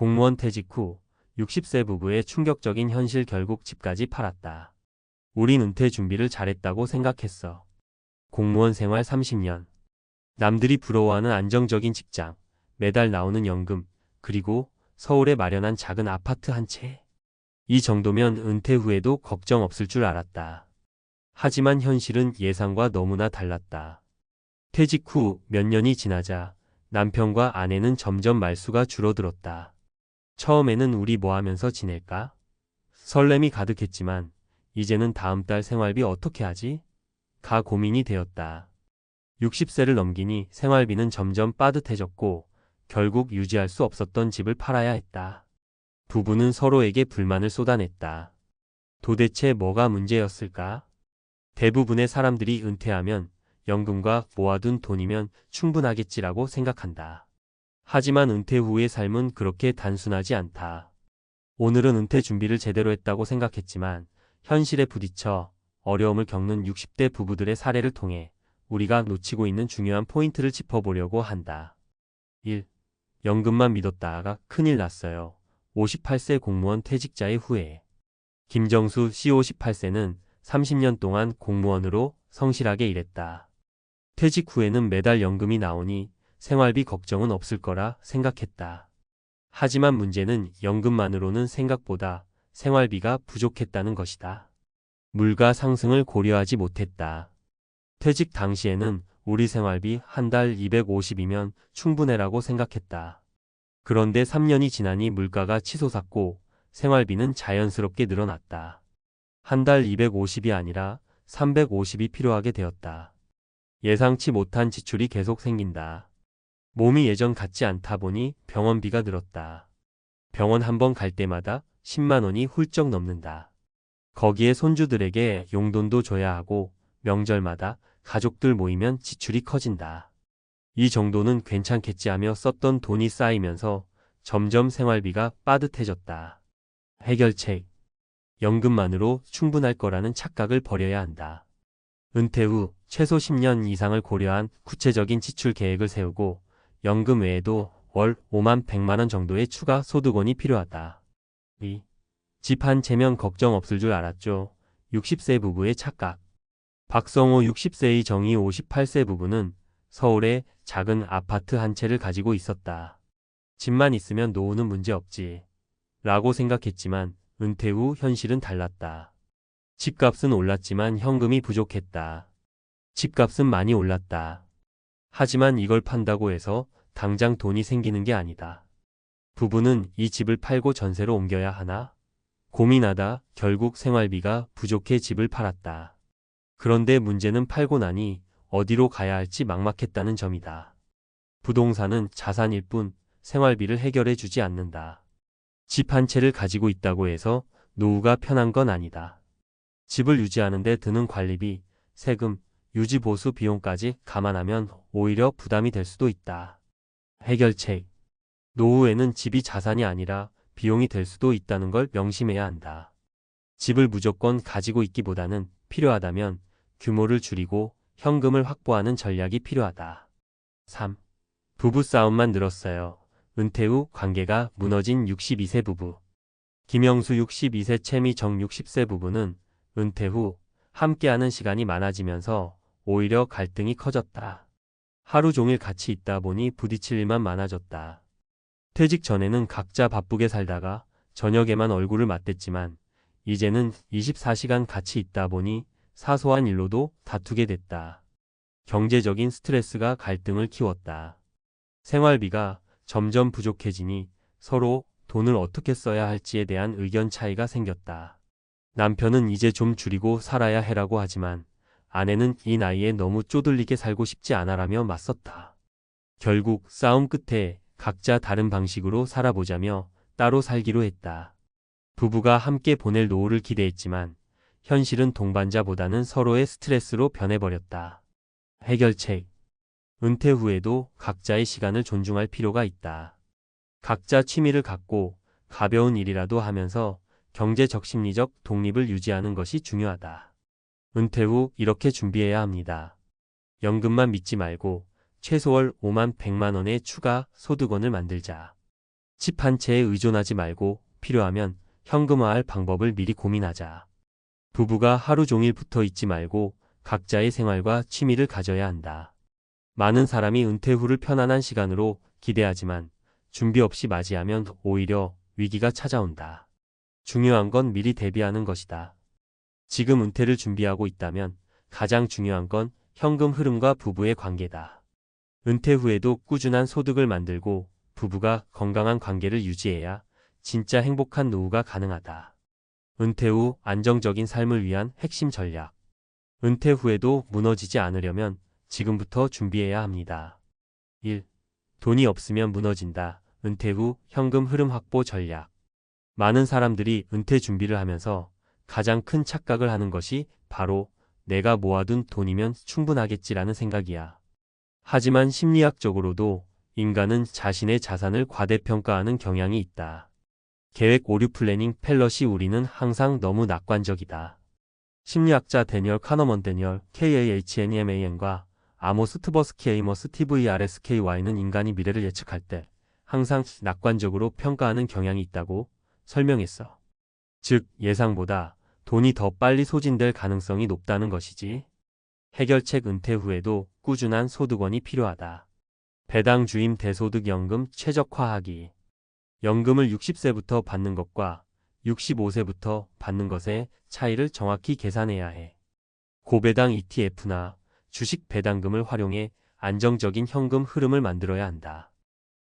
공무원 퇴직 후 60세 부부의 충격적인 현실 결국 집까지 팔았다. 우린 은퇴 준비를 잘했다고 생각했어. 공무원 생활 30년. 남들이 부러워하는 안정적인 직장, 매달 나오는 연금, 그리고 서울에 마련한 작은 아파트 한 채. 이 정도면 은퇴 후에도 걱정 없을 줄 알았다. 하지만 현실은 예상과 너무나 달랐다. 퇴직 후 몇 년이 지나자 남편과 아내는 점점 말수가 줄어들었다. 처음에는 우리 뭐 하면서 지낼까? 설렘이 가득했지만 이제는 다음 달 생활비 어떻게 하지? 가 고민이 되었다. 60세를 넘기니 생활비는 점점 빠듯해졌고 결국 유지할 수 없었던 집을 팔아야 했다. 부부는 서로에게 불만을 쏟아냈다. 도대체 뭐가 문제였을까? 대부분의 사람들이 은퇴하면 연금과 모아둔 돈이면 충분하겠지라고 생각한다. 하지만 은퇴 후의 삶은 그렇게 단순하지 않다. 오늘은 은퇴 준비를 제대로 했다고 생각했지만 현실에 부딪혀 어려움을 겪는 60대 부부들의 사례를 통해 우리가 놓치고 있는 중요한 포인트를 짚어보려고 한다. 1. 연금만 믿었다가 큰일 났어요. 58세 공무원 퇴직자의 후회. 김정수 씨 58세는 30년 동안 공무원으로 성실하게 일했다. 퇴직 후에는 매달 연금이 나오니 생활비 걱정은 없을 거라 생각했다. 하지만 문제는 연금만으로는 생각보다 생활비가 부족했다는 것이다. 물가 상승을 고려하지 못했다. 퇴직 당시에는 우리 생활비 한 달 250이면 충분해라고 생각했다. 그런데 3년이 지나니 물가가 치솟았고 생활비는 자연스럽게 늘어났다. 한 달 250이 아니라 350이 필요하게 되었다. 예상치 못한 지출이 계속 생긴다. 몸이 예전 같지 않다 보니 병원비가 늘었다. 병원 한 번 갈 때마다 10만 원이 훌쩍 넘는다. 거기에 손주들에게 용돈도 줘야 하고 명절마다 가족들 모이면 지출이 커진다. 이 정도는 괜찮겠지 하며 썼던 돈이 쌓이면서 점점 생활비가 빠듯해졌다. 해결책. 연금만으로 충분할 거라는 착각을 버려야 한다. 은퇴 후 최소 10년 이상을 고려한 구체적인 지출 계획을 세우고 연금 외에도 월 5만 100만 원 정도의 추가 소득원이 필요하다. 2. 집 한 채면 걱정 없을 줄 알았죠. 60세 부부의 착각. 박성호 60세의 정희 58세 부부는 서울에 작은 아파트 한 채를 가지고 있었다. 집만 있으면 노후는 문제 없지. 라고 생각했지만 은퇴 후 현실은 달랐다. 집값은 올랐지만 현금이 부족했다. 집값은 많이 올랐다. 하지만 이걸 판다고 해서 당장 돈이 생기는 게 아니다. 부부는 이 집을 팔고 전세로 옮겨야 하나? 고민하다 결국 생활비가 부족해 집을 팔았다. 그런데 문제는 팔고 나니 어디로 가야 할지 막막했다는 점이다. 부동산은 자산일 뿐 생활비를 해결해 주지 않는다. 집 한 채를 가지고 있다고 해서 노후가 편한 건 아니다. 집을 유지하는 데 드는 관리비, 세금, 유지보수 비용까지 감안하면 오히려 부담이 될 수도 있다. 해결책. 노후에는 집이 자산이 아니라 비용이 될 수도 있다는 걸 명심해야 한다. 집을 무조건 가지고 있기보다는 필요하다면 규모를 줄이고 현금을 확보하는 전략이 필요하다. 3. 부부싸움만 늘었어요. 은퇴 후 관계가 무너진 62세 부부. 김영수 62세 채미 정 60세 부부는 은퇴 후 함께하는 시간이 많아지면서 오히려 갈등이 커졌다. 하루 종일 같이 있다 보니 부딪힐 일만 많아졌다. 퇴직 전에는 각자 바쁘게 살다가 저녁에만 얼굴을 맞댔지만 이제는 24시간 같이 있다 보니 사소한 일로도 다투게 됐다. 경제적인 스트레스가 갈등을 키웠다. 생활비가 점점 부족해지니 서로 돈을 어떻게 써야 할지에 대한 의견 차이가 생겼다. 남편은 이제 좀 줄이고 살아야 해라고 하지만 아내는 이 나이에 너무 쪼들리게 살고 싶지 않아라며 맞섰다. 결국 싸움 끝에 각자 다른 방식으로 살아보자며 따로 살기로 했다. 부부가 함께 보낼 노후를 기대했지만 현실은 동반자보다는 서로의 스트레스로 변해버렸다. 해결책. 은퇴 후에도 각자의 시간을 존중할 필요가 있다. 각자 취미를 갖고 가벼운 일이라도 하면서 경제적 심리적 독립을 유지하는 것이 중요하다. 은퇴 후 이렇게 준비해야 합니다. 연금만 믿지 말고 최소 월 5만 100만 원의 추가 소득원을 만들자. 집 한 채에 의존하지 말고 필요하면 현금화할 방법을 미리 고민하자. 부부가 하루 종일 붙어 있지 말고 각자의 생활과 취미를 가져야 한다. 많은 사람이 은퇴 후를 편안한 시간으로 기대하지만 준비 없이 맞이하면 오히려 위기가 찾아온다. 중요한 건 미리 대비하는 것이다. 지금 은퇴를 준비하고 있다면 가장 중요한 건 현금 흐름과 부부의 관계다. 은퇴 후에도 꾸준한 소득을 만들고 부부가 건강한 관계를 유지해야 진짜 행복한 노후가 가능하다. 은퇴 후 안정적인 삶을 위한 핵심 전략. 은퇴 후에도 무너지지 않으려면 지금부터 준비해야 합니다. 1. 돈이 없으면 무너진다. 은퇴 후 현금 흐름 확보 전략. 많은 사람들이 은퇴 준비를 하면서 가장 큰 착각을 하는 것이 바로 내가 모아둔 돈이면 충분하겠지라는 생각이야. 하지만 심리학적으로도 인간은 자신의 자산을 과대평가하는 경향이 있다. 계획 오류 플래닝 팰러시. 우리는 항상 너무 낙관적이다. 심리학자 데니얼 카너먼 데니얼 KAHNEMAN과 아모스 트버스키 에이머스 TVRSKY는 인간이 미래를 예측할 때 항상 낙관적으로 평가하는 경향이 있다고 설명했어. 즉 예상보다 돈이 더 빨리 소진될 가능성이 높다는 것이지. 해결책. 은퇴 후에도 꾸준한 소득원이 필요하다. 배당 주임 대소득 연금 최적화하기. 연금을 60세부터 받는 것과 65세부터 받는 것의 차이를 정확히 계산해야 해. 고배당 ETF나 주식 배당금을 활용해 안정적인 현금 흐름을 만들어야 한다.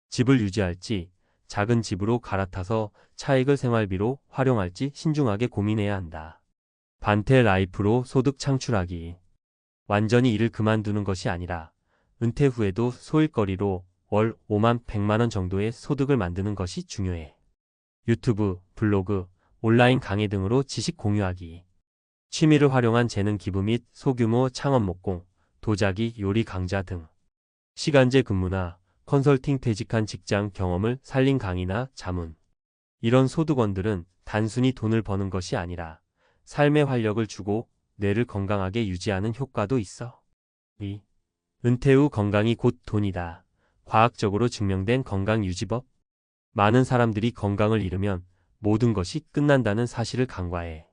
집을 유지할지 작은 집으로 갈아타서 차익을 생활비로 활용할지 신중하게 고민해야 한다. 반태 라이프로 소득 창출하기. 완전히 일을 그만두는 것이 아니라 은퇴 후에도 소일거리로 월 5만 100만 원 정도의 소득을 만드는 것이 중요해. 유튜브, 블로그, 온라인 강의 등으로 지식 공유하기. 취미를 활용한 재능 기부 및 소규모 창업 목공, 도자기, 요리 강좌 등. 시간제 근무나 컨설팅 퇴직한 직장 경험을 살린 강의나 자문. 이런 소득원들은 단순히 돈을 버는 것이 아니라 삶의 활력을 주고 뇌를 건강하게 유지하는 효과도 있어. 2. 은퇴 후 건강이 곧 돈이다. 과학적으로 증명된 건강유지법. 많은 사람들이 건강을 잃으면 모든 것이 끝난다는 사실을 간과해.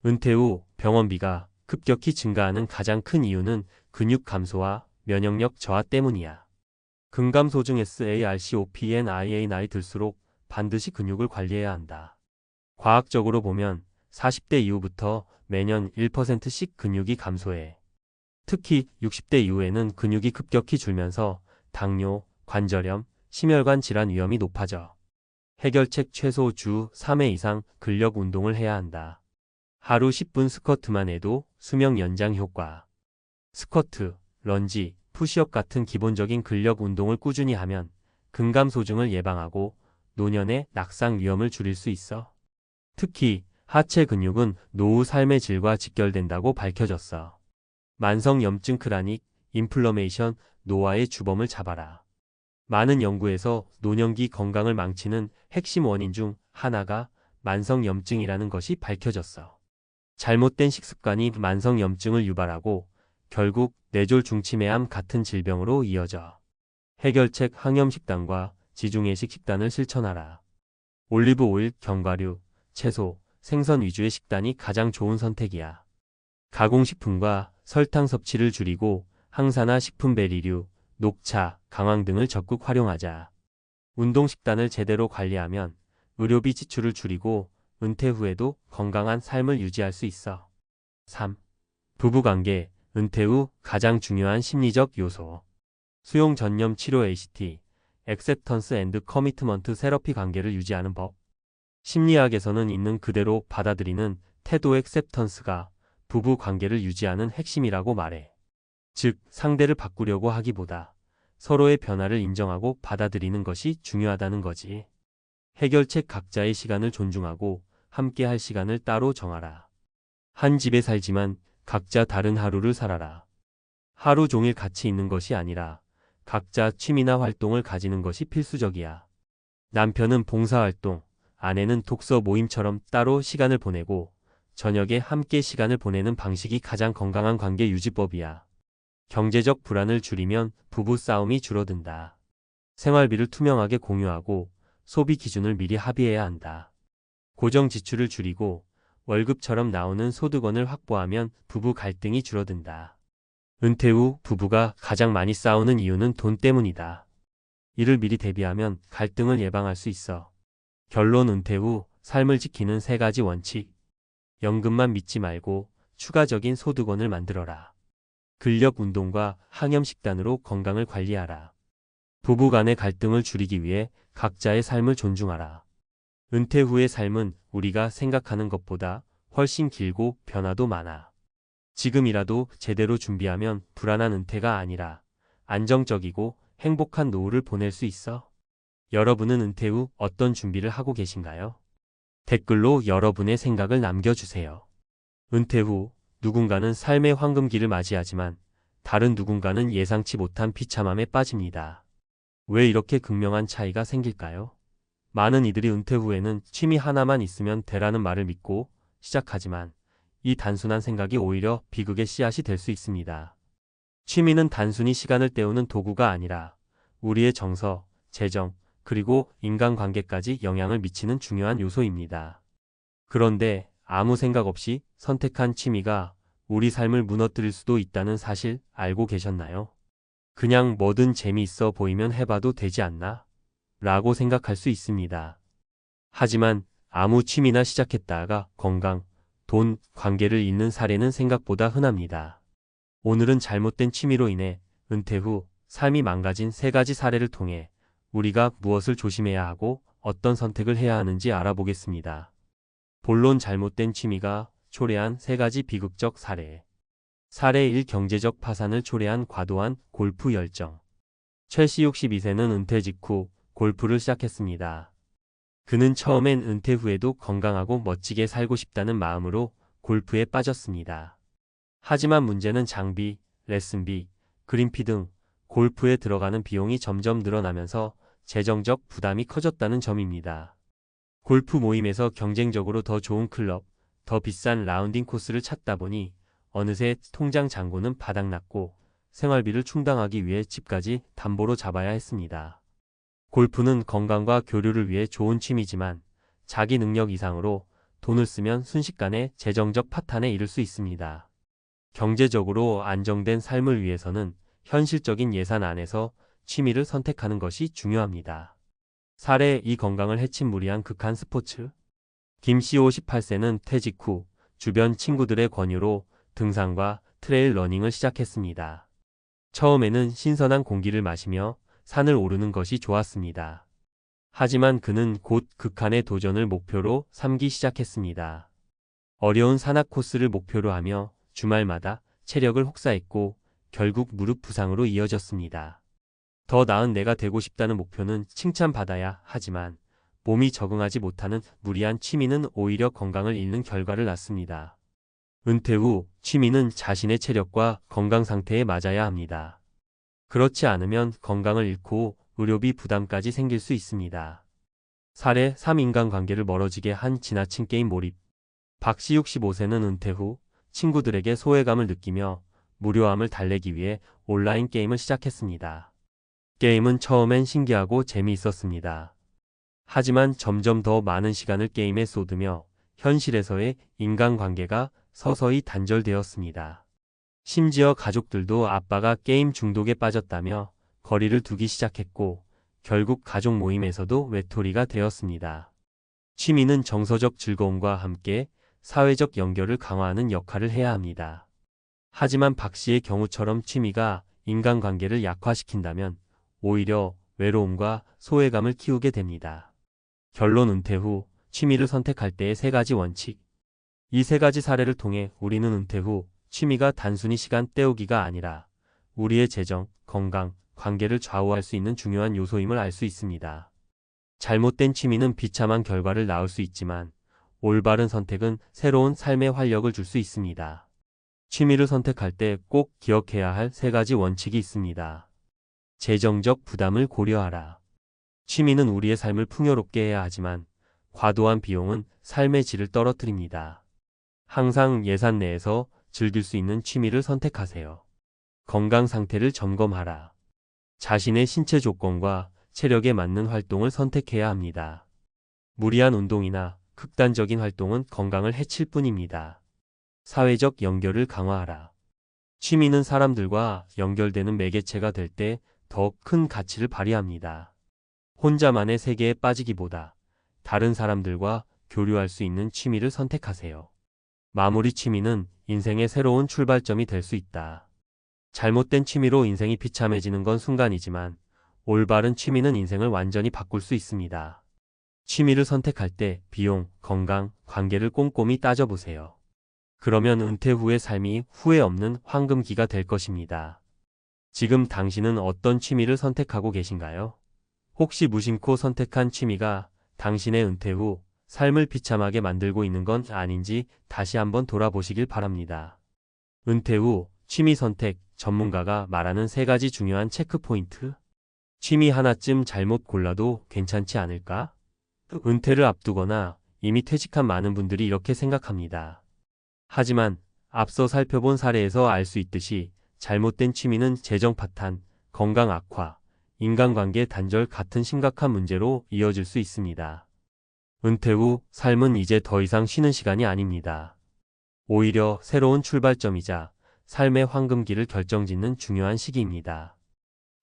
은퇴 후 병원비가 급격히 증가하는 가장 큰 이유는 근육 감소와 면역력 저하 때문이야. 근감소증 SARCOPNIA. 나이 들수록 반드시 근육을 관리해야 한다. 과학적으로 보면 40대 이후부터 매년 1%씩 근육이 감소해. 특히 60대 이후에는 근육이 급격히 줄면서 당뇨, 관절염, 심혈관 질환 위험이 높아져. 해결책. 최소 주 3회 이상 근력 운동을 해야 한다. 하루 10분 스쿼트만 해도 수명 연장 효과. 스쿼트, 런지, 푸시업 같은 기본적인 근력 운동을 꾸준히 하면 근감소증을 예방하고 노년의 낙상 위험을 줄일 수 있어. 특히 하체 근육은 노후 삶의 질과 직결된다고 밝혀졌어. 만성염증 크라닉, 인플러메이션, 노화의 주범을 잡아라. 많은 연구에서 노년기 건강을 망치는 핵심 원인 중 하나가 만성염증이라는 것이 밝혀졌어. 잘못된 식습관이 만성염증을 유발하고 결국 뇌졸 중치매암 같은 질병으로 이어져. 해결책. 항염식단과 지중해식 식단을 실천하라. 올리브 오일, 견과류, 채소, 생선 위주의 식단이 가장 좋은 선택이야. 가공식품과 설탕 섭취를 줄이고 항산화 식품 베리류, 녹차, 강황 등을 적극 활용하자. 운동 식단을 제대로 관리하면 의료비 지출을 줄이고 은퇴 후에도 건강한 삶을 유지할 수 있어. 3. 부부관계. 은퇴 후 가장 중요한 심리적 요소. 수용 전념 치료 ACT, Acceptance and Commitment Therapy. 관계를 유지하는 법. 심리학에서는 있는 그대로 받아들이는 태도 액셉턴스가 부부 관계를 유지하는 핵심이라고 말해. 즉, 상대를 바꾸려고 하기보다 서로의 변화를 인정하고 받아들이는 것이 중요하다는 거지. 해결책. 각자의 시간을 존중하고 함께 할 시간을 따로 정하라. 한 집에 살지만 각자 다른 하루를 살아라. 하루 종일 같이 있는 것이 아니라 각자 취미나 활동을 가지는 것이 필수적이야. 남편은 봉사활동, 아내는 독서 모임처럼 따로 시간을 보내고 저녁에 함께 시간을 보내는 방식이 가장 건강한 관계 유지법이야. 경제적 불안을 줄이면 부부 싸움이 줄어든다. 생활비를 투명하게 공유하고 소비 기준을 미리 합의해야 한다. 고정 지출을 줄이고 월급처럼 나오는 소득원을 확보하면 부부 갈등이 줄어든다. 은퇴 후 부부가 가장 많이 싸우는 이유는 돈 때문이다. 이를 미리 대비하면 갈등을 예방할 수 있어. 결론 은퇴 후 삶을 지키는 3가지 원칙. 연금만 믿지 말고 추가적인 소득원을 만들어라. 근력 운동과 항염 식단으로 건강을 관리하라. 부부 간의 갈등을 줄이기 위해 각자의 삶을 존중하라. 은퇴 후의 삶은 우리가 생각하는 것보다 훨씬 길고 변화도 많아. 지금이라도 제대로 준비하면 불안한 은퇴가 아니라 안정적이고 행복한 노후를 보낼 수 있어. 여러분은 은퇴 후 어떤 준비를 하고 계신가요? 댓글로 여러분의 생각을 남겨주세요. 은퇴 후 누군가는 삶의 황금기를 맞이하지만 다른 누군가는 예상치 못한 비참함에 빠집니다. 왜 이렇게 극명한 차이가 생길까요? 많은 이들이 은퇴 후에는 취미 하나만 있으면 되라는 말을 믿고 시작하지만 이 단순한 생각이 오히려 비극의 씨앗이 될 수 있습니다. 취미는 단순히 시간을 때우는 도구가 아니라 우리의 정서, 재정, 그리고 인간관계까지 영향을 미치는 중요한 요소입니다. 그런데 아무 생각 없이 선택한 취미가 우리 삶을 무너뜨릴 수도 있다는 사실 알고 계셨나요? 그냥 뭐든 재미있어 보이면 해봐도 되지 않나? 라고 생각할 수 있습니다. 하지만 아무 취미나 시작했다가 건강, 돈, 관계를 잃는 사례는 생각보다 흔합니다. 오늘은 잘못된 취미로 인해 은퇴 후 삶이 망가진 3가지 사례를 통해 우리가 무엇을 조심해야 하고 어떤 선택을 해야 하는지 알아보겠습니다. 본론 잘못된 취미가 초래한 3가지 비극적 사례. 사례 1. 경제적 파산을 초래한 과도한 골프 열정. 최 씨 62세는 은퇴 직후 골프를 시작했습니다. 그는 처음엔 은퇴 후에도 건강하고 멋지게 살고 싶다는 마음으로 골프에 빠졌습니다. 하지만 문제는 장비, 레슨비, 그린피 등 골프에 들어가는 비용이 점점 늘어나면서 재정적 부담이 커졌다는 점입니다. 골프 모임에서 경쟁적으로 더 좋은 클럽, 더 비싼 라운딩 코스를 찾다 보니 어느새 통장 잔고는 바닥났고 생활비를 충당하기 위해 집까지 담보로 잡아야 했습니다. 골프는 건강과 교류를 위해 좋은 취미지만 자기 능력 이상으로 돈을 쓰면 순식간에 재정적 파탄에 이를 수 있습니다. 경제적으로 안정된 삶을 위해서는 현실적인 예산 안에서 취미를 선택하는 것이 중요합니다. 사례 2. 건강을 해친 무리한 극한 스포츠. 김 씨 58세는 퇴직 후 주변 친구들의 권유로 등산과 트레일 러닝을 시작했습니다. 처음에는 신선한 공기를 마시며 산을 오르는 것이 좋았습니다. 하지만 그는 곧 극한의 도전을 목표로 삼기 시작했습니다. 어려운 산악 코스를 목표로 하며 주말마다 체력을 혹사했고 결국 무릎 부상으로 이어졌습니다. 더 나은 내가 되고 싶다는 목표는 칭찬받아야 하지만 몸이 적응하지 못하는 무리한 취미는 오히려 건강을 잃는 결과를 낳습니다. 은퇴 후 취미는 자신의 체력과 건강 상태에 맞아야 합니다. 그렇지 않으면 건강을 잃고 의료비 부담까지 생길 수 있습니다. 사례 3. 인간관계를 멀어지게 한 지나친 게임 몰입. 박 씨 65세는 은퇴 후 친구들에게 소외감을 느끼며 무료함을 달래기 위해 온라인 게임을 시작했습니다. 게임은 처음엔 신기하고 재미있었습니다. 하지만 점점 더 많은 시간을 게임에 쏟으며 현실에서의 인간관계가 서서히 단절되었습니다. 심지어 가족들도 아빠가 게임 중독에 빠졌다며 거리를 두기 시작했고 결국 가족 모임에서도 외톨이가 되었습니다. 취미는 정서적 즐거움과 함께 사회적 연결을 강화하는 역할을 해야 합니다. 하지만 박 씨의 경우처럼 취미가 인간관계를 약화시킨다면 오히려 외로움과 소외감을 키우게 됩니다. 결론 은퇴 후 취미를 선택할 때의 3가지 원칙. 이 3가지 사례를 통해 우리는 은퇴 후 취미가 단순히 시간 때우기가 아니라 우리의 재정, 건강, 관계를 좌우할 수 있는 중요한 요소임을 알 수 있습니다. 잘못된 취미는 비참한 결과를 낳을 수 있지만 올바른 선택은 새로운 삶의 활력을 줄 수 있습니다. 취미를 선택할 때 꼭 기억해야 할 3가지 원칙이 있습니다. 재정적 부담을 고려하라. 취미는 우리의 삶을 풍요롭게 해야 하지만 과도한 비용은 삶의 질을 떨어뜨립니다. 항상 예산 내에서 즐길 수 있는 취미를 선택하세요. 건강 상태를 점검하라. 자신의 신체 조건과 체력에 맞는 활동을 선택해야 합니다. 무리한 운동이나 극단적인 활동은 건강을 해칠 뿐입니다. 사회적 연결을 강화하라. 취미는 사람들과 연결되는 매개체가 될 때 더 큰 가치를 발휘합니다. 혼자만의 세계에 빠지기보다 다른 사람들과 교류할 수 있는 취미를 선택하세요. 마무리 취미는 인생의 새로운 출발점이 될 수 있다. 잘못된 취미로 인생이 비참해지는 건 순간이지만 올바른 취미는 인생을 완전히 바꿀 수 있습니다. 취미를 선택할 때 비용, 건강, 관계를 꼼꼼히 따져보세요. 그러면 은퇴 후의 삶이 후회 없는 황금기가 될 것입니다. 지금 당신은 어떤 취미를 선택하고 계신가요? 혹시 무심코 선택한 취미가 당신의 은퇴 후 삶을 비참하게 만들고 있는 건 아닌지 다시 한번 돌아보시길 바랍니다. 은퇴 후 취미 선택 전문가가 말하는 3가지 중요한 체크포인트. 취미 하나쯤 잘못 골라도 괜찮지 않을까? 은퇴를 앞두거나 이미 퇴직한 많은 분들이 이렇게 생각합니다. 하지만 앞서 살펴본 사례에서 알 수 있듯이 잘못된 취미는 재정 파탄, 건강 악화, 인간관계 단절 같은 심각한 문제로 이어질 수 있습니다. 은퇴 후 삶은 이제 더 이상 쉬는 시간이 아닙니다. 오히려 새로운 출발점이자 삶의 황금기를 결정짓는 중요한 시기입니다.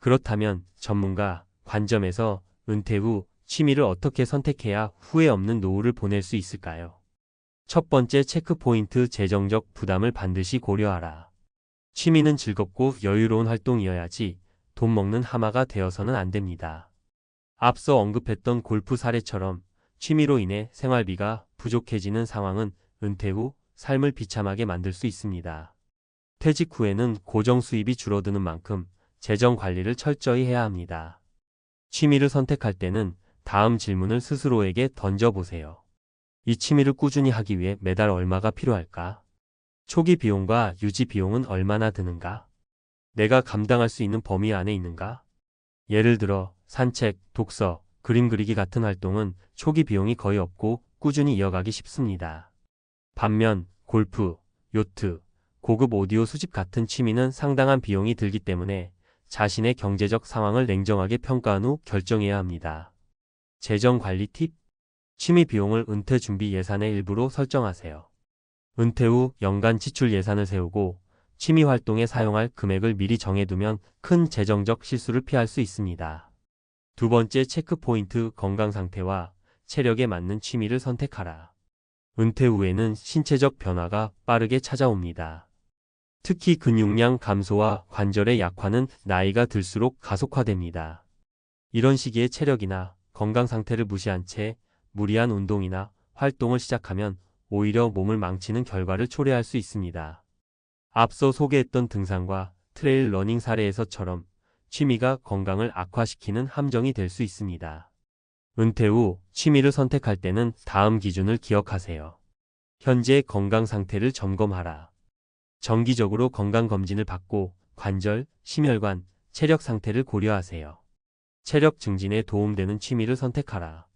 그렇다면 전문가 관점에서 은퇴 후 취미를 어떻게 선택해야 후회 없는 노후를 보낼 수 있을까요? 첫 번째 체크포인트 재정적 부담을 반드시 고려하라. 취미는 즐겁고 여유로운 활동이어야지 돈 먹는 하마가 되어서는 안 됩니다. 앞서 언급했던 골프 사례처럼 취미로 인해 생활비가 부족해지는 상황은 은퇴 후 삶을 비참하게 만들 수 있습니다. 퇴직 후에는 고정 수입이 줄어드는 만큼 재정 관리를 철저히 해야 합니다. 취미를 선택할 때는 다음 질문을 스스로에게 던져보세요. 이 취미를 꾸준히 하기 위해 매달 얼마가 필요할까? 초기 비용과 유지 비용은 얼마나 드는가? 내가 감당할 수 있는 범위 안에 있는가? 예를 들어 산책, 독서, 그림 그리기 같은 활동은 초기 비용이 거의 없고 꾸준히 이어가기 쉽습니다. 반면 골프, 요트, 고급 오디오 수집 같은 취미는 상당한 비용이 들기 때문에 자신의 경제적 상황을 냉정하게 평가한 후 결정해야 합니다. 재정 관리 팁? 취미 비용을 은퇴 준비 예산의 일부로 설정하세요. 은퇴 후 연간 지출 예산을 세우고 취미 활동에 사용할 금액을 미리 정해두면 큰 재정적 실수를 피할 수 있습니다. 두 번째 체크포인트 건강 상태와 체력에 맞는 취미를 선택하라. 은퇴 후에는 신체적 변화가 빠르게 찾아옵니다. 특히 근육량 감소와 관절의 약화는 나이가 들수록 가속화됩니다. 이런 시기에 체력이나 건강 상태를 무시한 채 무리한 운동이나 활동을 시작하면 오히려 몸을 망치는 결과를 초래할 수 있습니다. 앞서 소개했던 등산과 트레일 러닝 사례에서처럼 취미가 건강을 악화시키는 함정이 될 수 있습니다. 은퇴 후 취미를 선택할 때는 다음 기준을 기억하세요. 현재 건강 상태를 점검하라. 정기적으로 건강검진을 받고 관절, 심혈관, 체력 상태를 고려하세요. 체력 증진에 도움되는 취미를 선택하라.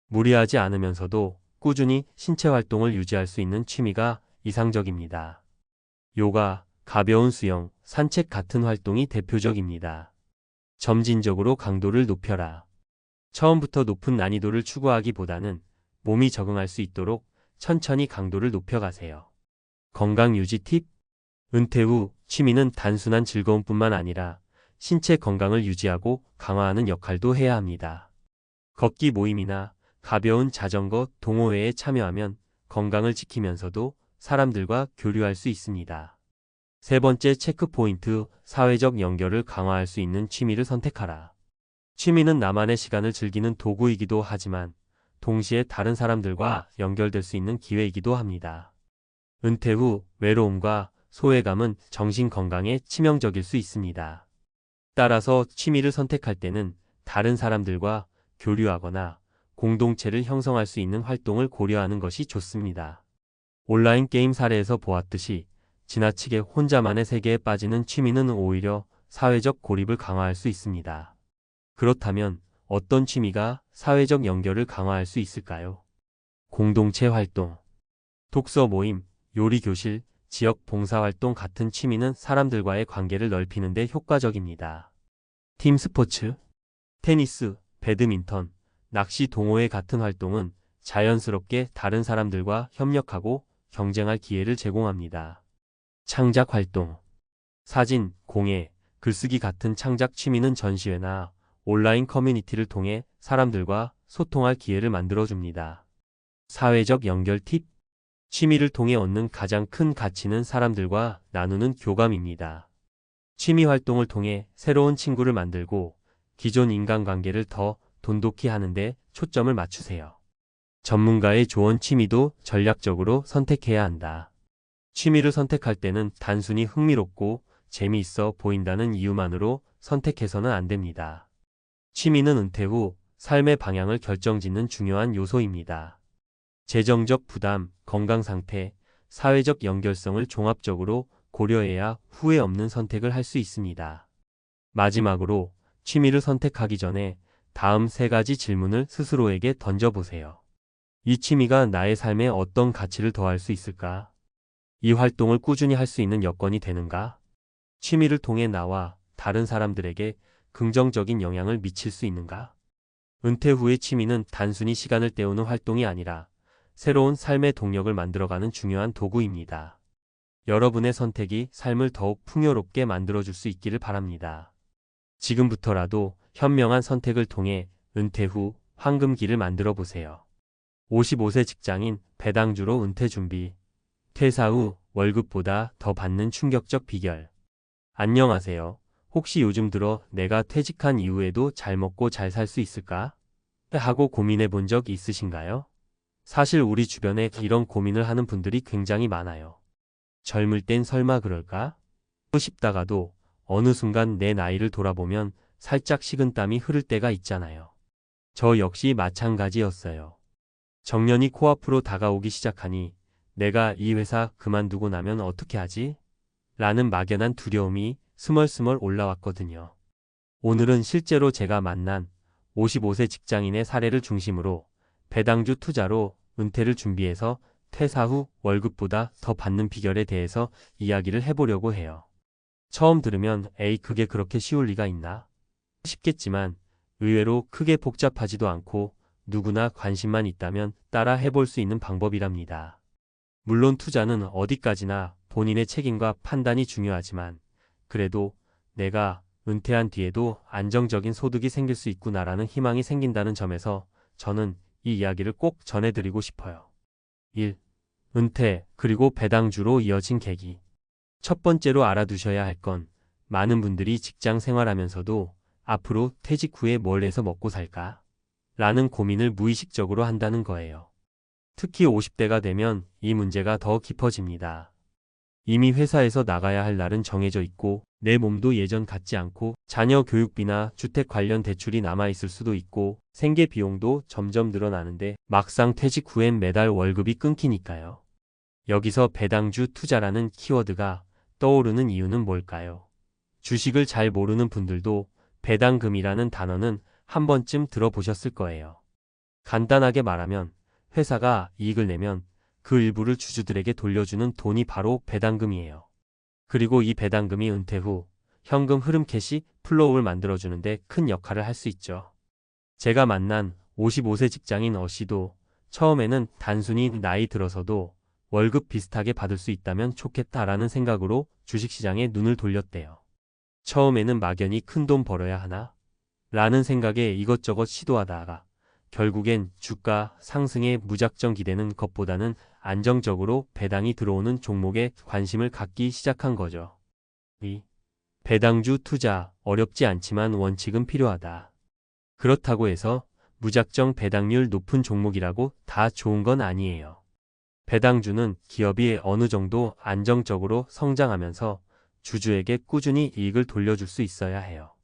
무리하지 않으면서도 꾸준히 신체 활동을 유지할 수 있는 취미가 이상적입니다. 요가, 가벼운 수영, 산책 같은 활동이 대표적입니다. 점진적으로 강도를 높여라. 처음부터 높은 난이도를 추구하기보다는 몸이 적응할 수 있도록 천천히 강도를 높여가세요. 건강 유지 팁? 은퇴 후 취미는 단순한 즐거움뿐만 아니라 신체 건강을 유지하고 강화하는 역할도 해야 합니다. 걷기 모임이나 가벼운 자전거 동호회에 참여하면 건강을 지키면서도 사람들과 교류할 수 있습니다. 세 번째 체크포인트, 사회적 연결을 강화할 수 있는 취미를 선택하라. 취미는 나만의 시간을 즐기는 도구이기도 하지만 동시에 다른 사람들과 연결될 수 있는 기회이기도 합니다. 은퇴 후 외로움과 소외감은 정신 건강에 치명적일 수 있습니다. 따라서 취미를 선택할 때는 다른 사람들과 교류하거나 공동체를 형성할 수 있는 활동을 고려하는 것이 좋습니다. 온라인 게임 사례에서 보았듯이 지나치게 혼자만의 세계에 빠지는 취미는 오히려 사회적 고립을 강화할 수 있습니다. 그렇다면 어떤 취미가 사회적 연결을 강화할 수 있을까요? 공동체 활동, 독서 모임, 요리 교실, 지역 봉사활동 같은 취미는 사람들과의 관계를 넓히는 데 효과적입니다. 팀 스포츠, 테니스, 배드민턴, 낚시 동호회 같은 활동은 자연스럽게 다른 사람들과 협력하고 경쟁할 기회를 제공합니다. 창작 활동, 사진, 공예, 글쓰기 같은 창작 취미는 전시회나 온라인 커뮤니티를 통해 사람들과 소통할 기회를 만들어줍니다. 사회적 연결 팁, 취미를 통해 얻는 가장 큰 가치는 사람들과 나누는 교감입니다. 취미 활동을 통해 새로운 친구를 만들고 기존 인간관계를 더 돈독히 하는데 초점을 맞추세요. 전문가의 조언, 취미도 전략적으로 선택해야 한다. 취미를 선택할 때는 단순히 흥미롭고 재미있어 보인다는 이유만으로 선택해서는 안 됩니다. 취미는 은퇴 후 삶의 방향을 결정짓는 중요한 요소입니다. 재정적 부담, 건강 상태, 사회적 연결성을 종합적으로 고려해야 후회 없는 선택을 할 수 있습니다. 마지막으로 취미를 선택하기 전에 다음 3가지 질문을 스스로에게 던져보세요. 이 취미가 나의 삶에 어떤 가치를 더할 수 있을까? 이 활동을 꾸준히 할 수 있는 여건이 되는가? 취미를 통해 나와 다른 사람들에게 긍정적인 영향을 미칠 수 있는가? 은퇴 후의 취미는 단순히 시간을 때우는 활동이 아니라 새로운 삶의 동력을 만들어가는 중요한 도구입니다. 여러분의 선택이 삶을 더욱 풍요롭게 만들어줄 수 있기를 바랍니다. 지금부터라도 현명한 선택을 통해 은퇴 후 황금기를 만들어 보세요. 55세 직장인 배당주로 은퇴 준비. 퇴사 후 월급보다 더 받는 충격적 비결. 안녕하세요. 혹시 요즘 들어 내가 퇴직한 이후에도 잘 먹고 잘 살 수 있을까? 하고 고민해 본 적 있으신가요? 사실 우리 주변에 이런 고민을 하는 분들이 굉장히 많아요. 젊을 땐 설마 그럴까? 싶다가도 어느 순간 내 나이를 돌아보면 살짝 식은땀이 흐를 때가 있잖아요. 저 역시 마찬가지였어요. 정년이 코앞으로 다가오기 시작하니 내가 이 회사 그만두고 나면 어떻게 하지? 라는 막연한 두려움이 스멀스멀 올라왔거든요. 오늘은 실제로 제가 만난 55세 직장인의 사례를 중심으로 배당주 투자로 은퇴를 준비해서 퇴사 후 월급보다 더 받는 비결에 대해서 이야기를 해보려고 해요. 처음 들으면 에이 그게 그렇게 쉬울 리가 있나? 싶겠지만 의외로 크게 복잡하지도 않고 누구나 관심만 있다면 따라 해볼 수 있는 방법이랍니다. 물론 투자는 어디까지나 본인의 책임과 판단이 중요하지만 그래도 내가 은퇴한 뒤에도 안정적인 소득이 생길 수 있구나라는 희망이 생긴다는 점에서 저는 이 이야기를 꼭 전해드리고 싶어요. 1. 은퇴 그리고 배당주로 이어진 계기. 첫 번째로 알아두셔야 할 건 많은 분들이 직장 생활하면서도 앞으로 퇴직 후에 뭘 해서 먹고 살까? 라는 고민을 무의식적으로 한다는 거예요. 특히 50대가 되면 이 문제가 더 깊어집니다. 이미 회사에서 나가야 할 날은 정해져 있고 내 몸도 예전 같지 않고 자녀 교육비나 주택 관련 대출이 남아있을 수도 있고 생계 비용도 점점 늘어나는데 막상 퇴직 후엔 매달 월급이 끊기니까요. 여기서 배당주 투자라는 키워드가 떠오르는 이유는 뭘까요? 주식을 잘 모르는 분들도 배당금이라는 단어는 한 번쯤 들어보셨을 거예요. 간단하게 말하면 회사가 이익을 내면 그 일부를 주주들에게 돌려주는 돈이 바로 배당금이에요. 그리고 이 배당금이 은퇴 후 현금 흐름 캐시 플로우를 만들어주는데 큰 역할을 할 수 있죠. 제가 만난 55세 직장인 어씨도 처음에는 단순히 나이 들어서도 월급 비슷하게 받을 수 있다면 좋겠다라는 생각으로 주식시장에 눈을 돌렸대요. 처음에는 막연히 큰 돈 벌어야 하나? 라는 생각에 이것저것 시도하다가 결국엔 주가 상승에 무작정 기대는 것보다는 안정적으로 배당이 들어오는 종목에 관심을 갖기 시작한 거죠. 2. 배당주 투자 어렵지 않지만 원칙은 필요하다. 그렇다고 해서 무작정 배당률 높은 종목이라고 다 좋은 건 아니에요. 배당주는 기업이 어느 정도 안정적으로 성장하면서 주주에게 꾸준히 이익을 돌려줄 수 있어야 해요.